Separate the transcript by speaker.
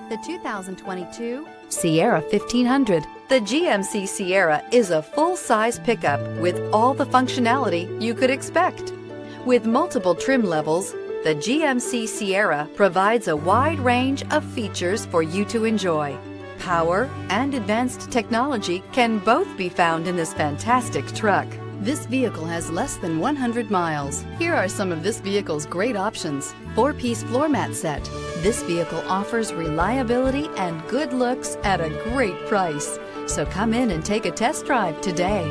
Speaker 1: The 2022 Sierra 1500. The GMC Sierra is a full-size pickup with all the functionality you could expect. With multiple trim levels, the GMC Sierra provides a wide range of features for you to enjoy. Power and advanced technology can both be found in this fantastic truck. This vehicle has less than 100 miles. Here are some of this vehicle's great options. 4-piece floor mat set. This vehicle offers reliability and good looks at a great price. So come in and take a test drive today.